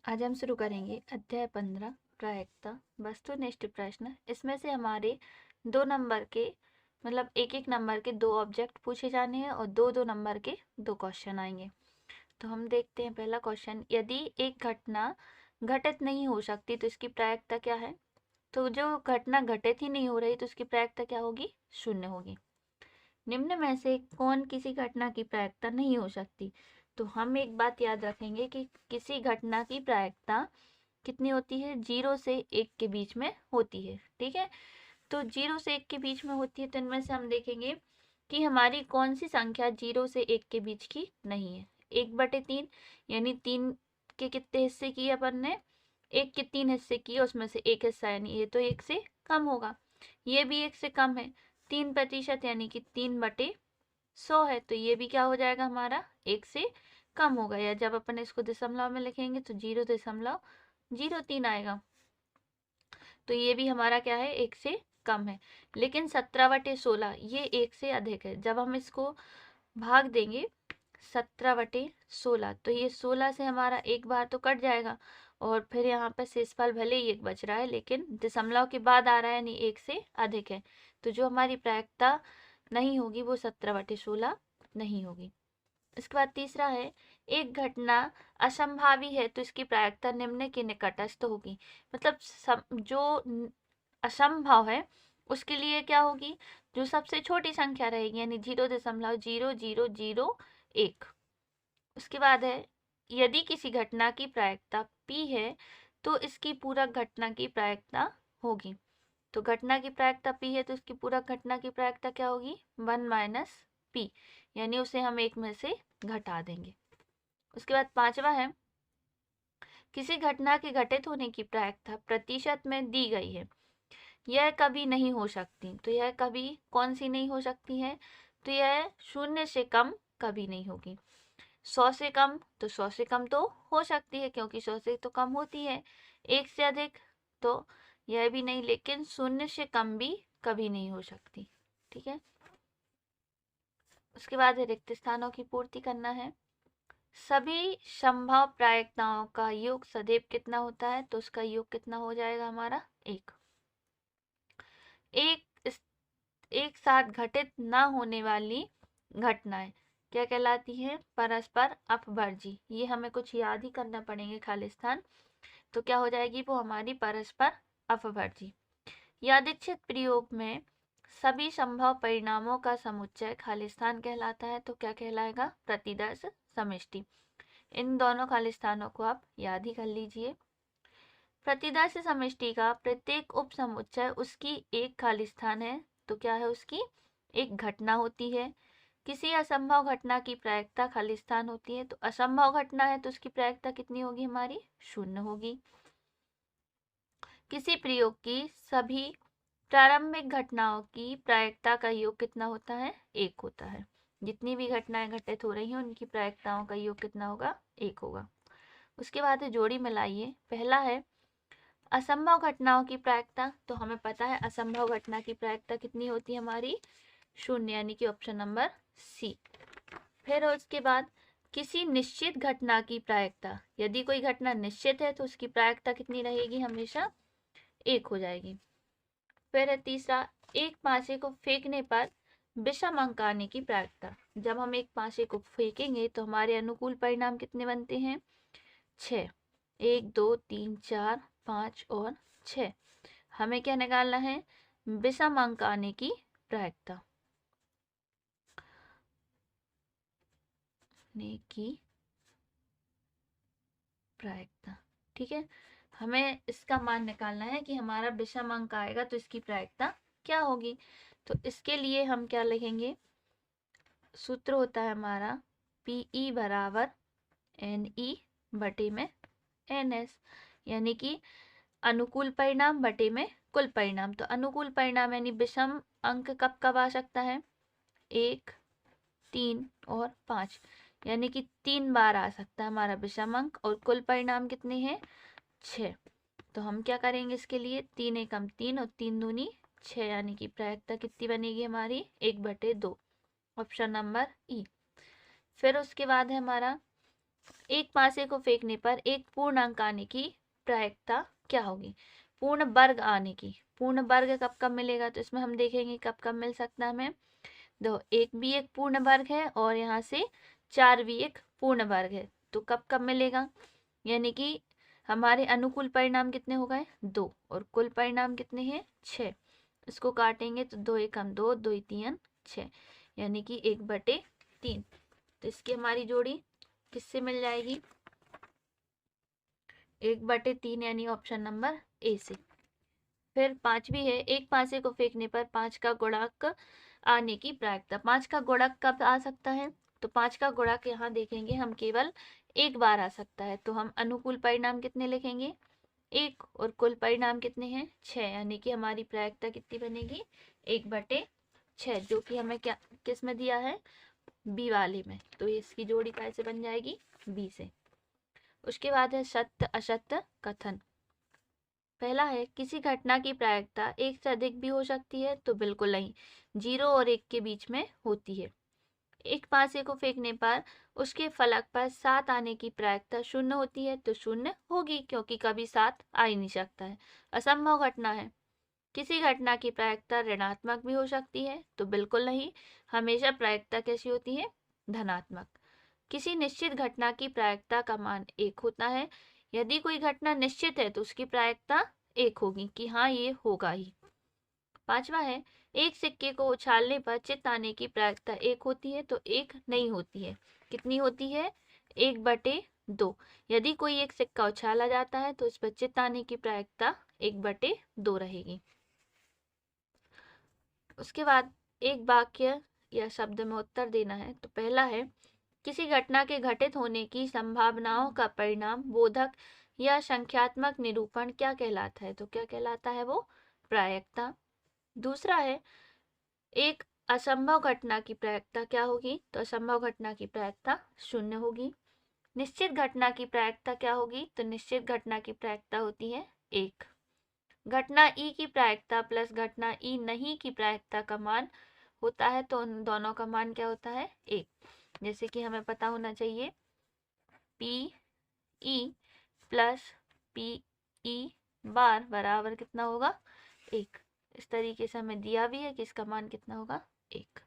आज हम शुरू करेंगे अध्याय 15 प्रायिकता वस्तुनिष्ठ प्रश्न। इसमें से हमारे 2 नंबर के मतलब एक एक नंबर के 2 ऑब्जेक्ट पूछे जाने हैं और 2 नंबर के 2 क्वेश्चन आएंगे। तो हम देखते हैं पहला क्वेश्चन, यदि एक घटना घटित नहीं हो सकती तो इसकी प्रायिकता क्या है। तो जो घटना घटित ही नहीं हो रही तो उसकी प्रायिकता क्या होगी, शून्य होगी। निम्न में से कौन किसी घटना की प्रायिकता नहीं हो सकती। तो हम एक बात याद रखेंगे कि किसी घटना की प्रायिकता कितनी होती है, 0 से 1 के बीच में होती है। ठीक है, तो 0 से 1 के बीच में होती है, तो इनमें से हम देखेंगे कि हमारी कौन सी संख्या 0 से 1 के बीच की नहीं है। 1/3 यानी 3 के कितने हिस्से किए अपन ने, 1 के 3 हिस्से किए, उसमें से एक हिस्सा यानी ये तो 1 से कम होगा। ये भी 1 से कम है। 3% यानी कि 3/100 है, तो ये भी क्या हो जाएगा हमारा 1 से कम होगा। या जब अपन इसको दशमलव में लिखेंगे तो 0.03 आएगा, तो ये भी हमारा क्या है, 1 से कम है। लेकिन 17/16 ये 1 से अधिक है। जब हम इसको भाग देंगे 17/16 तो ये 16 से हमारा एक बार तो कट जाएगा और फिर यहाँ पे शेषफल भले ही 1 बच रहा है लेकिन दशमलव के बाद आ रहा है, यानी 1 से अधिक है। तो जो हमारी प्रायिकता नहीं होगी वो 17/16 नहीं होगी। इसके बाद तीसरा है, एक घटना असंभावी है तो इसकी प्रायिकता निम्न के निकटस्थ होगी। मतलब जो असंभव है उसके लिए क्या होगी, जो सबसे छोटी संख्या रहेगी, यानी 0.0001। उसके बाद है, यदि किसी घटना की प्रायिकता p है तो इसकी पूरक घटना की प्रायिकता होगी। तो घटना की प्रायिकता p है तो इसकी पूरक घटना की प्रायिकता क्या होगी, 1 - p, यानी उसे हम 1 में से घटा देंगे। उसके बाद पांचवा है, किसी घटना के घटित होने की प्रायिकता प्रतिशत में दी गई है, यह कभी नहीं हो सकती। तो यह कभी कौन सी नहीं हो सकती है, तो यह 0 से कम कभी नहीं होगी। 100 से कम, तो 100 से कम तो हो सकती है क्योंकि 100 से तो कम होती है। 1 से अधिक तो यह भी नहीं, लेकिन 0 से कम भी कभी नहीं हो सकती। ठीक है, उसके बाद रिक्त स्थानों की पूर्ति करना है। सभी संभव प्रायिकताओं का योग सदैव कितना होता है, तो उसका योग कितना हो जाएगा हमारा 1। एक साथ घटित ना होने वाली घटनाएं क्या कहलाती हैं, परस्पर अपवर्जी। ये हमें कुछ याद ही करना पड़ेंगे खालिस्तान, तो क्या हो जाएगी वो हमारी परस्पर अपवर्जी। यादृच्छिक प्रयोग में सभी संभव परिणामों का समुच्चय खालिस्तान कहलाता है, तो क्या कहलाएगा, प्रतिदर्श समष्टि। इन दोनों खालिस्तानों को आप याद ही कर लीजिए। प्रतिदर्श समष्टि का प्रत्येक उप समुच्चय उसकी एक खालिस्तान है, तो क्या है, उसकी एक घटना होती है। किसी असंभव घटना की प्रायिकता खालिस्तान होती है, तो असंभव घटना है तो उसकी प्रायिकता कितनी होगी हमारी, 0 होगी। किसी प्रयोग की सभी प्रारंभिक घटनाओं की प्रायिकता का योग कितना होता है, 1 होता है। जितनी भी घटनाएं घटित हो रही हैं उनकी प्रायिकताओं का योग कितना होगा, 1 होगा। उसके बाद है जोड़ी मिलाइए। पहला है असंभव घटनाओं की प्रायिकता, तो हमें पता है असंभव घटना की प्रायिकता कितनी होती है हमारी, 0, यानी कि ऑप्शन नंबर सी। फिर उसके बाद किसी निश्चित घटना की प्रायिकता, यदि कोई घटना निश्चित है तो उसकी प्रायिकता कितनी रहेगी, हमेशा 1 हो जाएगी। फिर है तीसरा, एक पासे को फेंकने पर विषम अंक आने की प्रायिकता। जब हम एक पासे को फेंकेंगे तो हमारे अनुकूल परिणाम कितने बनते हैं, 6। 1 2 3 4 5 और 6। हमें क्या निकालना है, विषम अंक आने की प्रायिकता ठीक है, हमें इसका मान निकालना है कि हमारा विषम अंक आएगा तो इसकी प्रायिकता क्या होगी। तो इसके लिए हम क्या लिखेंगे, सूत्र होता है हमारा PE बराबर NE बटे में NS, यानी कि अनुकूल परिणाम बटे में कुल परिणाम। तो अनुकूल परिणाम यानी विषम अंक कब कब आ सकता है, 1 3 और 5, यानी कि 3 बार आ सकता है हमारा विषम अंक। और कुल परिणाम कितने हैं, 6। तो हम क्या करेंगे इसके लिए, 3 एकम 3 और 3 दूनी 6, यानी कि प्रायिकता कितनी बनेगी हमारी, 1/2, ऑप्शन नंबर ई। फिर उसके बाद है हमारा एक पासे को फेंकने पर एक पूर्ण अंक आने की प्रायिकता क्या होगी? पूर्ण वर्ग आने की। पूर्ण वर्ग कब कब मिलेगा? तो इसमें हम देखेंगे कब कब मिल सकता है हमें। दो, एक भी एक पूर्ण वर्ग है और यहाँ से 4 भी एक पूर्ण वर्ग है, तो कब कब मिलेगा? यानी कि हमारे अनुकूल परिणाम कितने हो गए? 2, और कुल परिणाम कितने हैं? 6। इसको काटेंगे तो 2 एकम 2, 2 3 6, यानी कि 1/3। तो इसकी हमारी जोड़ी किससे मिल जाएगी? 1/3, यानी ऑप्शन नंबर ए से। फिर पांचवी है, एक पासे को फेंकने पर 5 का गुणक आने की प्रायिकता। 5 का गुणक कब आ सकता है? तो 5 का गुणक यहाँ देखेंगे हम केवल एक बार आ सकता है, तो हम अनुकूल परिणाम कितने लिखेंगे? 1, और कुल परिणाम कितने हैं? 6, यानी कि हमारी प्रायिकता कितनी बनेगी? 1/6, जो कि हमें क्या किस में दिया है? बी वाले में। तो इसकी जोड़ी कैसे बन जाएगी? बी से। उसके बाद है सत्य असत्य कथन। पहला है, किसी घटना की प्रायिकता एक से अधिक भी हो सकती है? तो बिल्कुल नहीं, 0 और 1 के बीच में होती है। एक पासे को फेंकने पर उसके फलक पर 7 आने की प्रायिकता 0 होती है? तो 0 होगी, क्योंकि कभी 7 आ ही नहीं सकता है, असंभव घटना है। किसी घटना की प्रायिकता ऋणात्मक भी हो सकती है? तो बिल्कुल नहीं, हमेशा प्रायिकता कैसी होती है? धनात्मक। किसी निश्चित घटना की प्रायिकता का मान 1 होता है। यदि कोई घटना निश्चित है तो उसकी प्रायिकता 1 होगी कि हाँ ये होगा ही। पांचवा है, एक सिक्के को उछालने पर चित्त आने की प्रायिकता 1 होती है? तो 1 नहीं होती है। कितनी होती है? 1/2। यदि कोई एक सिक्का उछाला जाता है तो उस पर चित्त आने की प्रायिकता 1/2 रहेगी। उसके बाद एक वाक्य या शब्द में उत्तर देना है। तो पहला है, किसी घटना के घटित होने की संभावनाओं का परिणाम बोधक या संख्यात्मक निरूपण क्या कहलाता है? तो क्या कहलाता है वो? प्रायिकता। दूसरा है, एक असंभव घटना की प्रायिकता क्या होगी? तो असंभव घटना की प्रायिकता 0 होगी। निश्चित घटना की प्रायिकता क्या होगी? तो निश्चित घटना की प्रायिकता होती है 1। घटना ई की प्रायिकता प्लस घटना ई नहीं की प्रायिकता का मान होता है, तो उन दोनों का मान क्या होता है? 1। जैसे कि हमें पता होना चाहिए, P E plus P E बार बराबर कितना होगा? 1। इस तरीके से हमें दिया भी है कि इसका मान कितना होगा? 1।